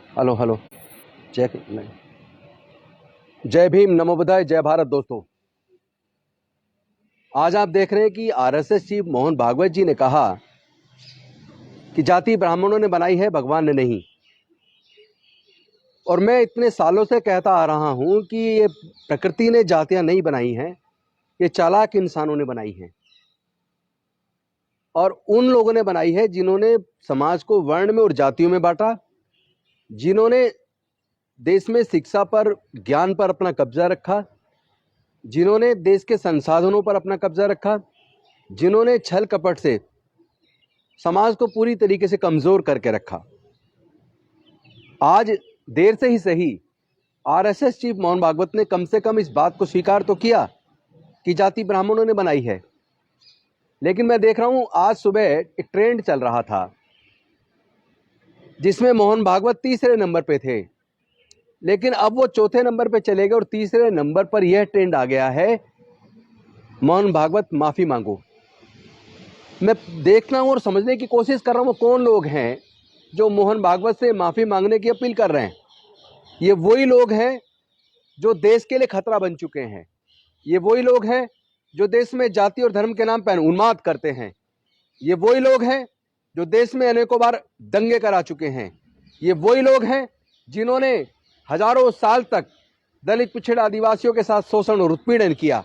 Hello hello. Check नहीं। जय भीम, नमो बुद्धाय, जय भारत। दोस्तों, आज आप देख रहे हैं कि आरएसएस चीफ मोहन भागवत जी ने कहा कि जाति ब्राह्मणों ने बनाई है, भगवान ने नहीं। और मैं इतने सालों से कहता आ रहा हूं कि ये प्रकृति ने जातियां नहीं बनाई हैं, ये चालाक इंसानों ने बनाई हैं। और उन लोगों ने बनाई है जिन्होंने समाज को वर्ण में और जातियों में बांटा, जिन्होंने देश में शिक्षा पर, ज्ञान पर अपना कब्जा रखा, जिन्होंने देश के संसाधनों पर अपना कब्जा रखा, जिन्होंने छल कपट से समाज को पूरी तरीके से कमजोर करके रखा। आज देर से ही सही, आरएसएस चीफ मोहन भागवत ने कम से कम इस बात को स्वीकार तो किया कि जाति ब्राह्मणों ने बनाई है। लेकिन मैं देख रहा हूं, आज सुबह एक ट्रेंड चल रहा था जिसमें मोहन भागवत तीसरे नंबर पे थे, लेकिन अब वो चौथे नंबर पे चले गए और तीसरे नंबर पर यह ट्रेंड आ गया है, मोहन भागवत माफी मांगो। मैं देखना हूं और समझने की कोशिश कर रहा हूं वो कौन लोग हैं जो मोहन भागवत से माफी मांगने की अपील कर रहे हैं। ये वही लोग हैं जो देश के लिए खतरा बन चुके हैं। ये वही लोग हैं जो देश में जाति और धर्म के नाम पर उन्माद करते हैं। ये वही लोग हैं जो देश में अनेकों बार दंगे करा चुके हैं। ये वही लोग हैं जिन्होंने हजारों साल तक दलित, पिछड़े, आदिवासियों के साथ शोषण और उत्पीड़न किया।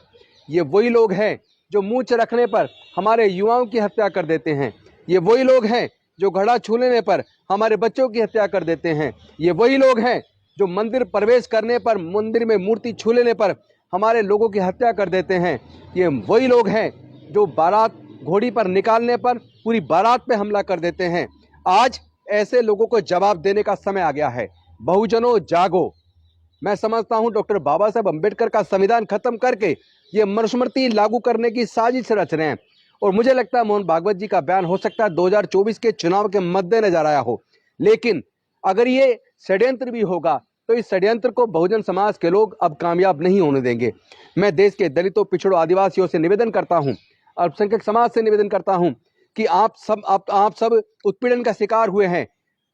ये वही लोग हैं जो मूंछ रखने पर हमारे युवाओं की हत्या कर देते हैं। ये वही लोग हैं जो घड़ा छू लेने पर हमारे बच्चों की हत्या कर देते हैं। ये वही लोग हैं जो मंदिर प्रवेश करने पर, मंदिर में मूर्ति छू लेने पर हमारे लोगों की हत्या कर देते हैं। ये वही लोग हैं जो बारात घोड़ी पर निकालने पर पूरी बारात पे हमला कर देते हैं। आज ऐसे लोगों को जवाब देने का समय आ गया है। बहुजनों जागो। मैं समझता हूं डॉक्टर बाबा साहब अम्बेडकर का संविधान खत्म करके ये मनुस्मृति लागू करने की साजिश रच रहे हैं। और मुझे लगता है मोहन भागवत जी का बयान हो सकता है 2024 के चुनाव के मद्देनजर आया हो, लेकिन अगर ये षड्यंत्र भी होगा तो इस षड्यंत्र को बहुजन समाज के लोग अब कामयाब नहीं होने देंगे। मैं देश के दलितों, पिछड़ों, आदिवासियों से निवेदन करता हूं, अल्पसंख्यक समाज से निवेदन करता हूं कि आप सब उत्पीड़न का शिकार हुए हैं,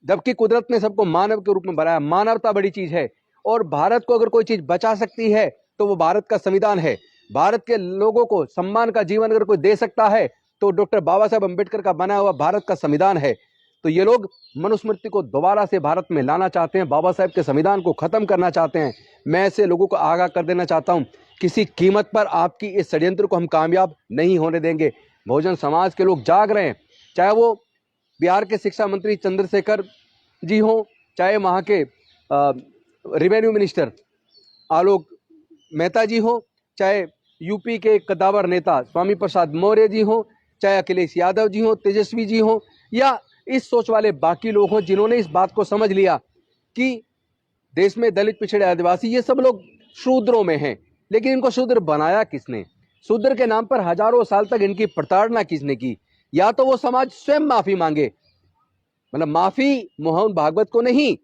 जबकि कुदरत ने सबको मानव के रूप में बनाया। मानवता बड़ी चीज है और भारत को अगर कोई चीज बचा सकती है तो वो भारत का संविधान है। भारत के लोगों को सम्मान का जीवन अगर कोई दे सकता है तो डॉक्टर बाबा साहब अम्बेडकर का बनाया हुआ भारत का संविधान है। तो ये लोग मनुस्मृति को दोबारा से भारत में लाना चाहते हैं, बाबा साहब के संविधान को खत्म करना चाहते हैं। मैं ऐसे लोगों को आगाह कर देना चाहता हूं, किसी कीमत पर आपकी इस षड्यंत्र को हम कामयाब नहीं होने देंगे। बहुजन समाज के लोग जाग रहे हैं, चाहे वो बिहार के शिक्षा मंत्री चंद्रशेखर जी हों, चाहे वहाँ के रेवेन्यू मिनिस्टर आलोक मेहता जी हों, चाहे यूपी के कद्दावर नेता स्वामी प्रसाद मौर्य जी हों, चाहे अखिलेश यादव जी हों, तेजस्वी जी हों, या इस सोच वाले बाकी लोग हों जिन्होंने इस बात को समझ लिया कि देश में दलित, पिछड़े, आदिवासी ये सब लोग शूद्रों में हैं। लेकिन इनको शूद्र बनाया किसने? शूद्र के नाम पर हजारों साल तक इनकी प्रताड़ना किसने की? या तो वो समाज स्वयं माफी मांगे, मतलब माफी मोहन भागवत को नहीं,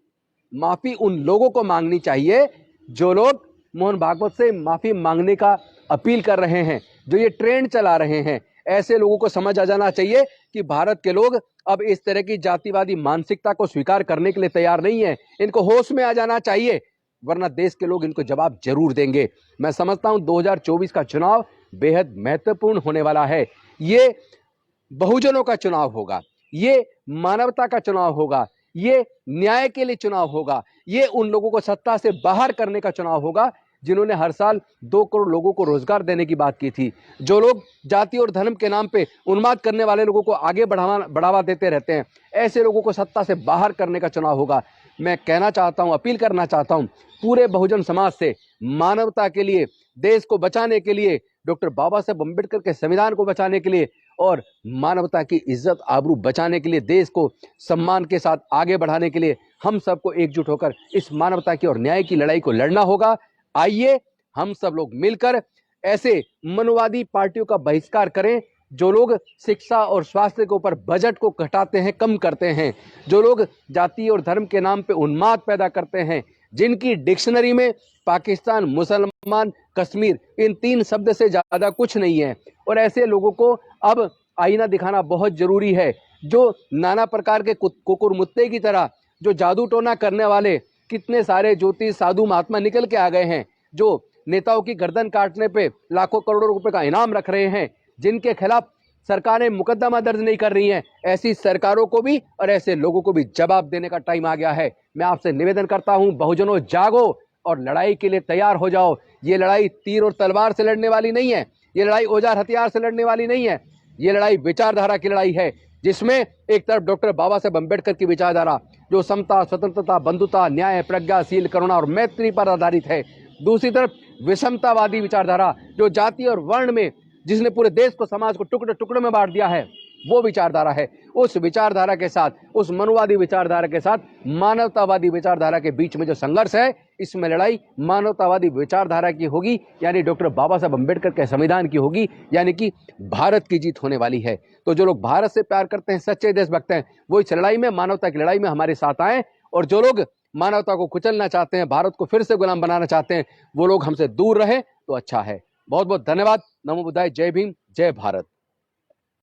माफी उन लोगों को मांगनी चाहिए जो लोग मोहन भागवत से माफी मांगने का अपील कर रहे हैं, जो ये ट्रेंड चला रहे हैं। ऐसे लोगों को समझ आ जाना चाहिए कि भारत के लोग अब इस तरह की जातिवादी मानसिकता को स्वीकार करने के लिए तैयार नहीं है। इनको होश में आ जाना चाहिए, वरना देश के लोग इनको जवाब जरूर देंगे। मैं समझता हूं 2024 का चुनाव बेहद महत्वपूर्ण होने वाला है। ये बहुजनों का चुनाव होगा, ये मानवता का चुनाव होगा, ये न्याय के लिए चुनाव होगा, ये उन लोगों को सत्ता से बाहर करने का चुनाव होगा जिन्होंने हर साल 2 करोड़ लोगों को रोजगार देने की बात की थी। जो लोग जाति और धर्म के नाम पे उन्माद करने वाले लोगों को आगे बढ़ावा देते रहते हैं, ऐसे लोगों को सत्ता से बाहर करने का चुनाव होगा। मैं कहना चाहता हूं, अपील करना चाहता हूं पूरे बहुजन समाज से, मानवता के लिए, देश को बचाने के लिए, डॉक्टर बाबा साहब अम्बेडकर के संविधान को बचाने के लिए और मानवता की इज्जत आबरू बचाने के लिए, देश को सम्मान के साथ आगे बढ़ाने के लिए हम सबको एकजुट होकर इस मानवता की और न्याय की लड़ाई को लड़ना होगा। आइए हम सब लोग मिलकर ऐसे मनोवादी पार्टियों का बहिष्कार करें जो लोग शिक्षा और स्वास्थ्य के ऊपर बजट को घटाते हैं, कम करते हैं, जो लोग जाति और धर्म के नाम पे उन्माद पैदा करते हैं, जिनकी डिक्शनरी में पाकिस्तान, मुसलमान, कश्मीर इन 3 शब्द से ज्यादा कुछ नहीं है। और ऐसे लोगों को अब आईना दिखाना बहुत जरूरी है, जो नाना प्रकार के कुकुर मुत्ते की तरह जो जादू टोना करने वाले कितने सारे ज्योतिष साधु महात्मा निकल के आ गए हैं, जो नेताओं की गर्दन काटने पे लाखों करोड़ों रुपए का इनाम रख रहे हैं, जिनके खिलाफ सरकारें मुकदमा दर्ज नहीं कर रही हैं, ऐसी सरकारों को भी और ऐसे लोगों को भी जवाब देने का टाइम आ गया है। मैं आपसे निवेदन करता हूं, बहुजनों जागो और लड़ाई के लिए तैयार हो जाओ। ये लड़ाई तीर और तलवार से लड़ने वाली नहीं है, ये लड़ाई औजार हथियार से लड़ने वाली नहीं है, ये लड़ाई विचारधारा की लड़ाई है, जिसमें एक तरफ डॉक्टर बाबा साहब अम्बेडकर की विचारधारा जो समता, स्वतंत्रता, बंधुता, न्याय, प्रज्ञाशील, करुणा और मैत्री पर आधारित है, दूसरी तरफ विषमतावादी विचारधारा जो जाति और वर्ण में, जिसने पूरे देश को, समाज को टुकड़े टुकड़े में बांट दिया है, वो विचारधारा है। उस विचारधारा के साथ, उस मनुवादी विचारधारा के साथ मानवतावादी विचारधारा के बीच में जो संघर्ष है, इसमें लड़ाई मानवतावादी विचारधारा की होगी, यानी डॉक्टर बाबा साहब अम्बेडकर के संविधान की होगी, यानी कि भारत की जीत होने वाली है। तो जो लोग भारत से प्यार करते हैं, सच्चे देशभक्त हैं, वो इस लड़ाई में, मानवता की लड़ाई में हमारे साथ आए, और जो लोग मानवता को कुचलना चाहते हैं, भारत को फिर से गुलाम बनाना चाहते हैं, वो लोग हमसे दूर रहे तो अच्छा है। बहुत बहुत धन्यवाद। नमो बुद्धाय। जय भीम, जय भारत।